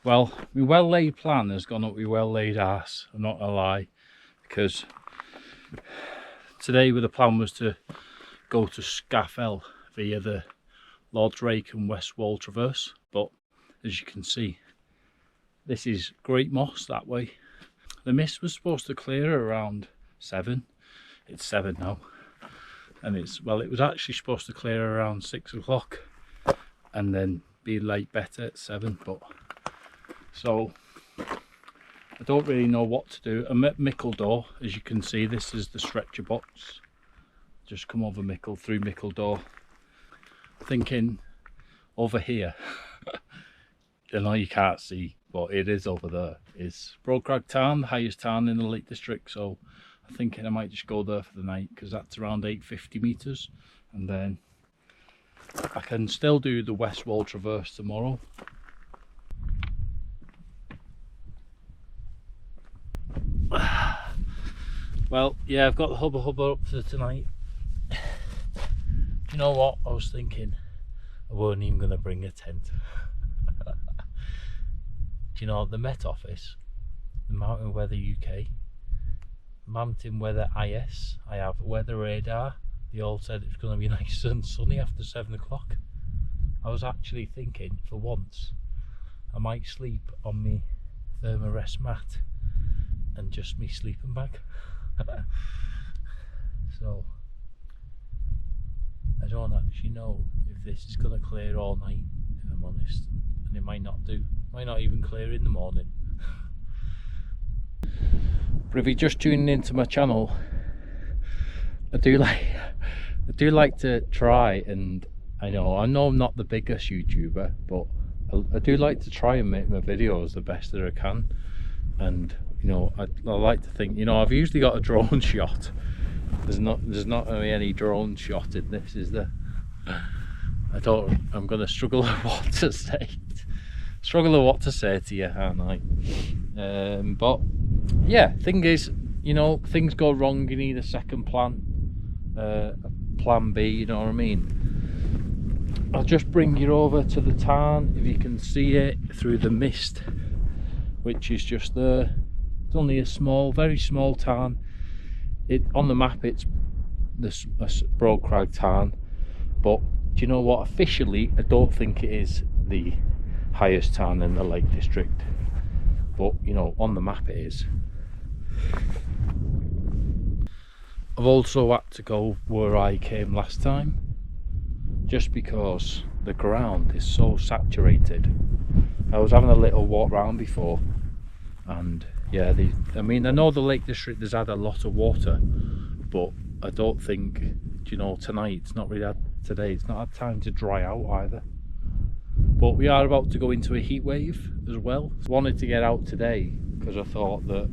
Well, my well-laid plan has gone up my well-laid arse, I'm not gonna lie, because today the plan was to go to Scafell via the Lord's Rake and West Wall Traverse, but as you can see, this is Great Moss that way. The mist was supposed to clear around 7. It's 7 now, and it was actually supposed to clear around 6 o'clock and then be light better at 7, but so I don't really know what to do. I'm at Mickledore, as you can see. This is the stretcher box. Just come over through Mickledore, thinking over here. I know you can't see, but it is over there. Is Brokrag Tarn, the highest tarn in the Lake District, so I'm thinking I might just go there for the night, because that's around 850 metres, and then I can still do the West Wall Traverse tomorrow. Well, yeah, I've got the hubba hubba up for tonight. Do you know what? I was thinking I weren't even going to bring a tent. Do you know, the Met Office, the Mountain Weather UK, Mountain Weather IS, I have weather radar. They all said it's going to be nice and sunny after 7 o'clock. I was actually thinking, for once, I might sleep on my thermarest mat and just me sleeping bag. So I don't actually know if this is going to clear all night, if I'm honest, and it might not do. Might not even clear in the morning. But if you're just tuning into my channel, I do like to try, and I know I'm not the biggest YouTuber, but I do like to try and make my videos the best that I can. And you know, I like to think, you know, I've usually got a drone shot. There's not really any drone shot in this, is there? I'm gonna struggle with what to say. What to say to you, aren't I? But yeah, thing is, you know, things go wrong, you need a second plan, a plan B, you know what I mean? I'll just bring you over to the tarn, if you can see it through the mist, which is just there. It's only a small, very small tarn. On the map it's this Brokrag Tarn, but do you know what, officially I don't think it is the highest tarn in the Lake District, but you know, on the map it is. I've also had to go where I came last time, just because the ground is so saturated. I was having a little walk round before, and yeah, I mean, I know the Lake District has had a lot of water, but I don't think, you know, tonight, it's not really today, it's not had time to dry out either. But we are about to go into a heat wave as well. I wanted to get out today because I thought that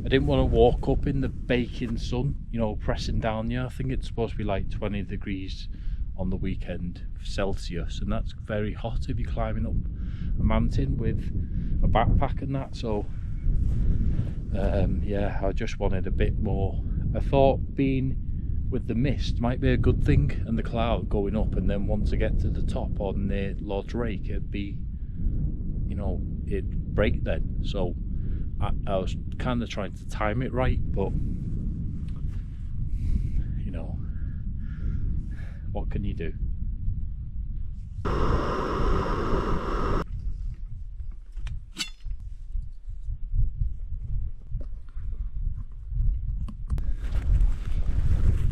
I didn't want to walk up in the baking sun, you know, pressing down you. I think it's supposed to be like 20 degrees on the weekend Celsius, and that's very hot if you're climbing up a mountain with a backpack and that. So yeah, I just wanted a bit more. I thought being with the mist might be a good thing, and the cloud going up, and then once I get to the top on the Lord's Rake, it'd be, you know, it'd break then. So I was kind of trying to time it right, but you know, what can you do?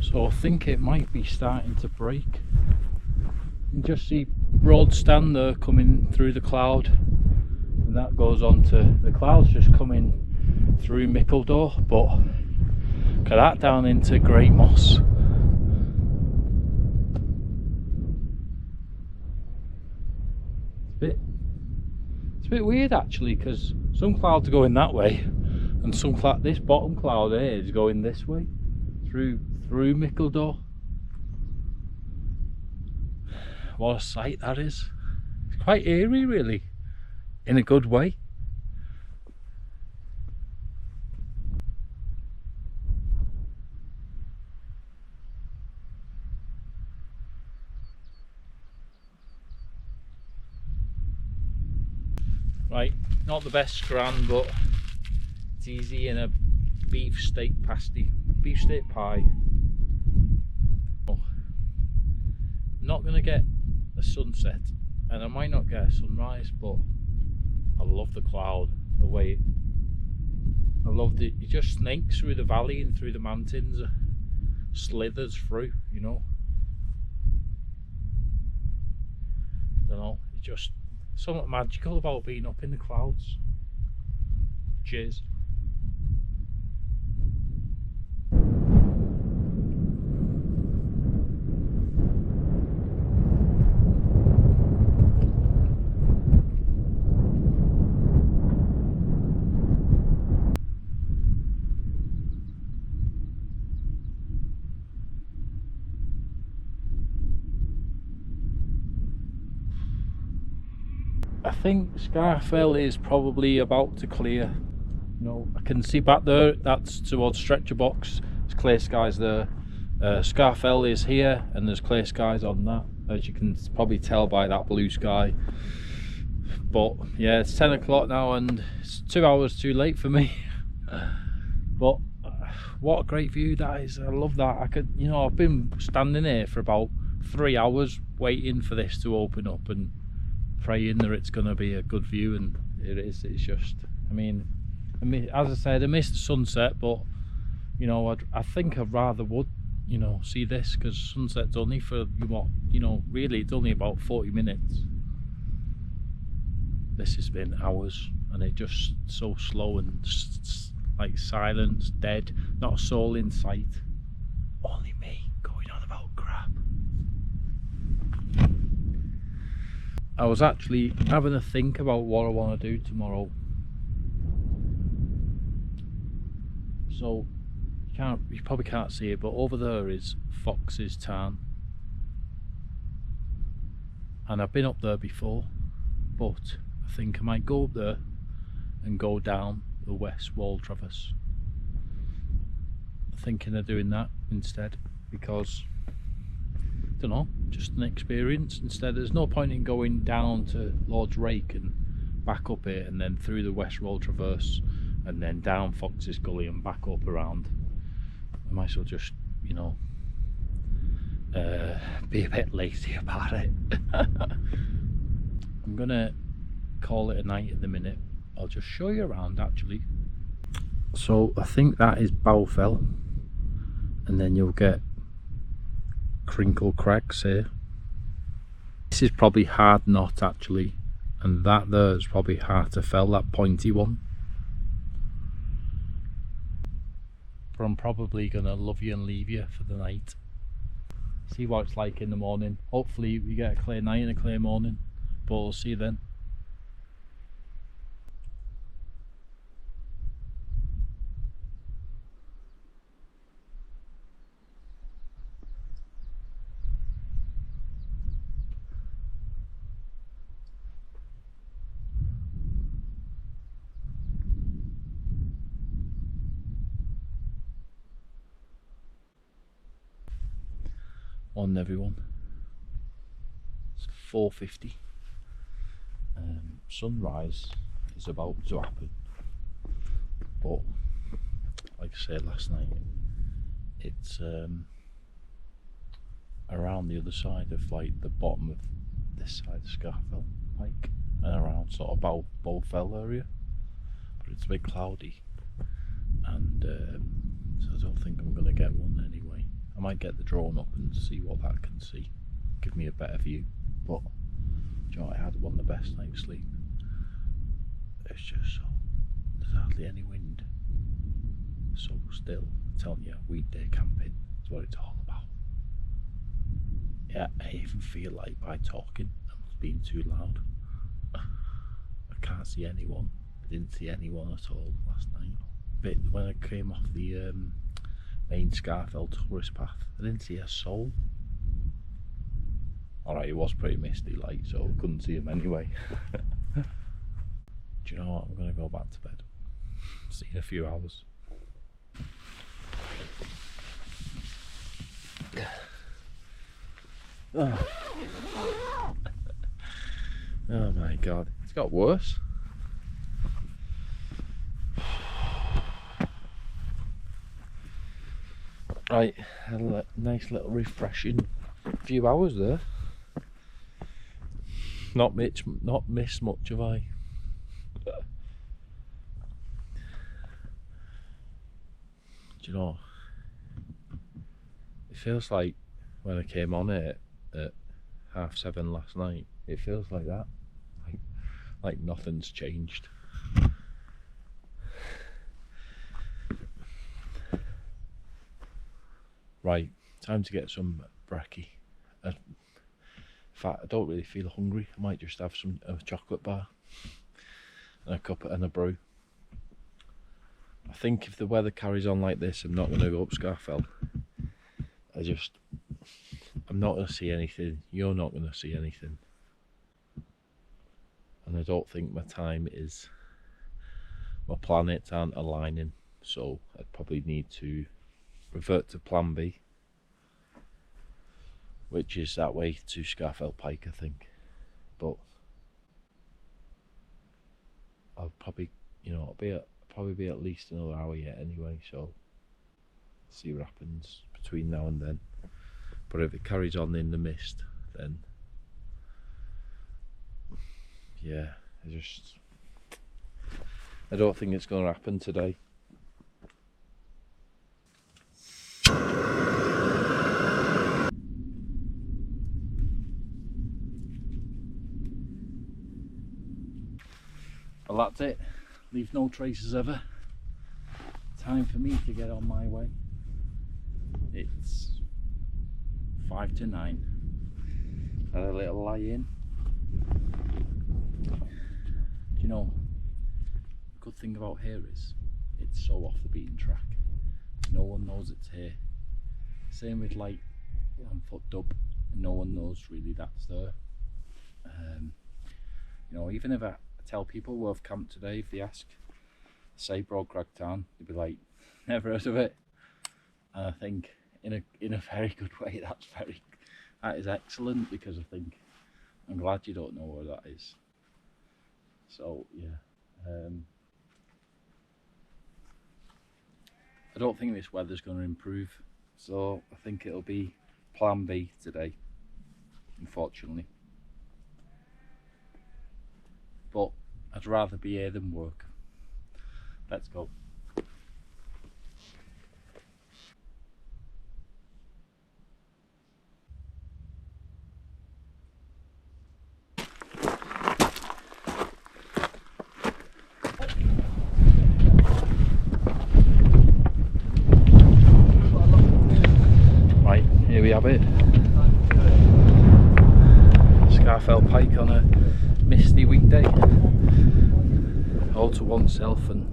So I think it might be starting to break. You can just see Broadstand there coming through the cloud, and that goes on to the clouds just coming through Mickledore, but look at that down into Great Moss. It's a bit weird actually, because some clouds are going that way, and some this bottom cloud here is going this way through Mickledore. What a sight that is. It's quite eerie really, in a good way. Right, not the best scran, but it's easy in a beef steak pie. Oh, not gonna get a sunset, and I might not get a sunrise, but I love the cloud, the way I loved it. It just snakes through the valley and through the mountains, slithers through, you know. I don't know, it's just something magical about being up in the clouds. Cheers. I think Scafell is probably about to clear. You know, I can see back there, that's towards Stretcher Box. There's clear skies there. Sca Fell is here, and there's clear skies on that, as you can probably tell by that blue sky. But yeah, it's 10 o'clock now, and it's 2 hours too late for me. But what a great view that is! I love that. I could, you know, I've been standing here for about 3 hours waiting for this to open up and praying that it's going to be a good view, and it is. It's just, I mean, as I said, I missed the sunset, but you know, I think I rather would, you know, see this, because sunset's only for what, you know, really it's only about 40 minutes. This has been hours, and it just so slow and like silence, dead, not a soul in sight, only me going on about crap. I was actually having a think about what I want to do tomorrow. So you probably can't see it, but over there is Fox's Tarn, and I've been up there before, but I think I might go up there and go down the West Wall Traverse. I'm thinking of doing that instead, because I don't know, just an experience instead. There's no point in going down to Lord's Rake and back up it, and then through the West Wall Traverse, and then down Fox's Gully and back up around. I might as well just, you know, be a bit lazy about it. I'm gonna call it a night at the minute. I'll just show you around actually. So I think that is Scafell, and then you'll get Crinkle Crags here. This is probably Hard Knot actually, and that there is probably Hard to Fell, that pointy one. But I'm probably gonna love you and leave you for the night. See what it's like in the morning. Hopefully we get a clear night and a clear morning, but we'll see you then. On everyone, it's 4:50. Sunrise is about to happen, but like I said last night, it's around the other side of like the bottom of this side of Scafell, like, and around sort of Bow Fell area, but it's a bit cloudy, and so I don't think I'm going to get one anyway. I might get the drone up and see what that can see, give me a better view. But do you know what, I had one of the best night's sleep. It's just so, there's hardly any wind, so still. I'm telling you, weekday camping is what it's all about. Yeah, I even feel like by talking I'm being too loud. I can't see anyone. I didn't see anyone at all last night. But when I came off the main Scafell tourist path, I didn't see a soul. Alright, it was pretty misty light, so I couldn't see him anyway. Do you know what, I'm going to go back to bed. See you in a few hours. Oh. Oh my god, it's got worse. Right, had a nice little refreshing few hours there. Not missed much, have I? Do you know, it feels like when I came on it at 7:30 last night, it feels like that, like nothing's changed. Right, time to get some brekkie. In fact, I don't really feel hungry. I might just have a chocolate bar and a cup and a brew. I think if the weather carries on like this, I'm not going to go up Sca Fell. I'm not going to see anything. You're not going to see anything. And I don't think my planets aren't aligning. So I'd probably need to revert to plan B, which is that way to Scafell Pike, I think. But I'll probably, I'll probably be at least another hour yet anyway, so see what happens between now and then. But if it carries on in the mist, then yeah, I don't think it's going to happen today. Well, that's it. Leave no traces ever. Time for me to get on my way. It's 5 to 9. Had a little lie in. Do you know, the good thing about here is it's so off the beaten track. No one knows it's here. Same with like Lamfoot Dub. No one knows really that's there. Even if I tell people where I've camped today, if they ask, say Broad Crag Town, they'd be like, never heard of it. And I think in a very good way, that is excellent, because I think I'm glad you don't know where that is. So yeah, I don't think this weather's going to improve, so I think it'll be plan B today, unfortunately. But I'd rather be here than work. Let's go. Right, here we have it. Scafell Pike on a misty weekday. All to oneself, and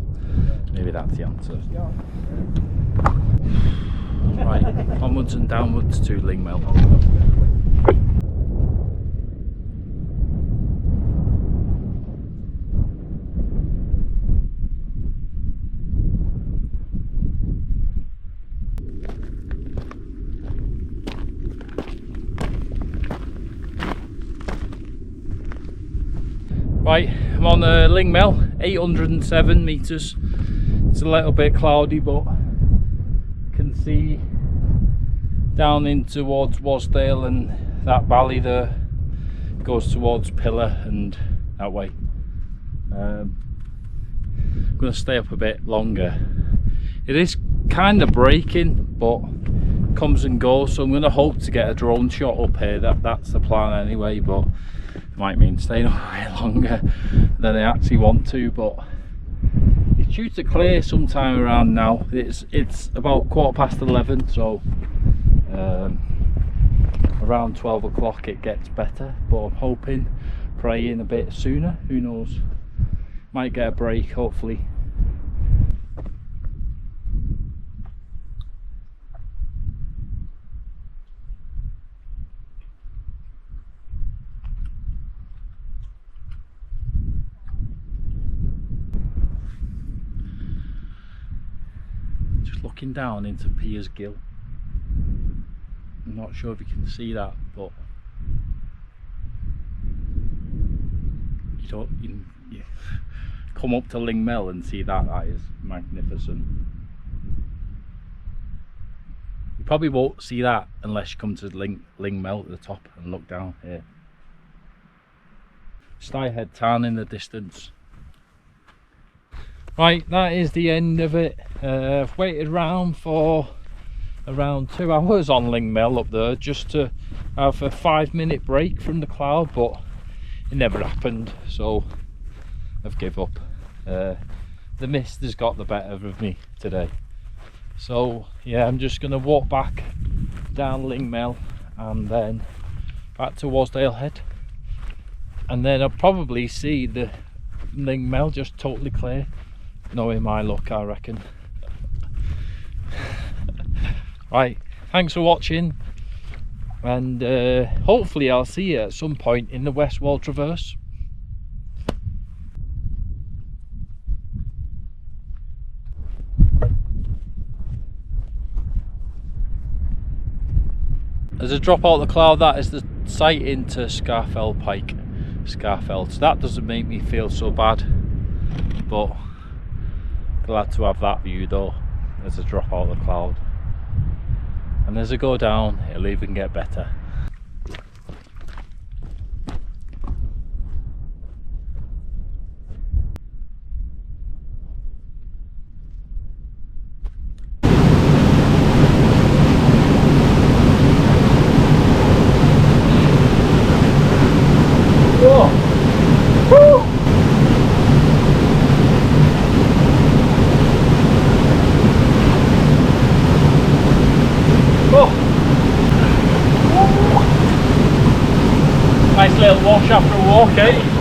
maybe that's the answer. Right, onwards and downwards to Lingmel. Right, I'm on Lingmel, 807 metres. It's a little bit cloudy, but you can see down in towards Wasdale, and that valley there goes towards Pillar and that way. I'm going to stay up a bit longer. It is kind of breaking, but comes and goes, so I'm going to hope to get a drone shot up here. That's the plan anyway, but it might mean staying up a bit longer than I actually want to. But it's due to clear sometime around now. It's about 11:15, so around 12 o'clock it gets better, but I'm hoping, praying a bit sooner. Who knows, might get a break hopefully. Looking down into Piers Gill. I'm not sure if you can see that, but you come up to Lingmel and see that. That is magnificent. probably won't see that unless you come to Ling Melt at the top and look down here. Styhead Town in the distance. Right, that is the end of it. I've waited around for around 2 hours on Ling Melt up there just to have a 5-minute break from the cloud, but it never happened, so I've give up. The mist has got the better of me today, so yeah, I'm just going to walk back down Ling Melt and then back to Wasdale Head, and then I'll probably see the Ling Melt just totally clear, knowing my luck, I reckon. Right, thanks for watching, and hopefully I'll see you at some point in the West Wall Traverse. As I drop out the cloud, that is the sight into Scafell Pike, Scafell. So that doesn't make me feel so bad, but glad to have that view though as I drop out the cloud. And as I go down, it'll even get better. Nice little wash after a walk, eh?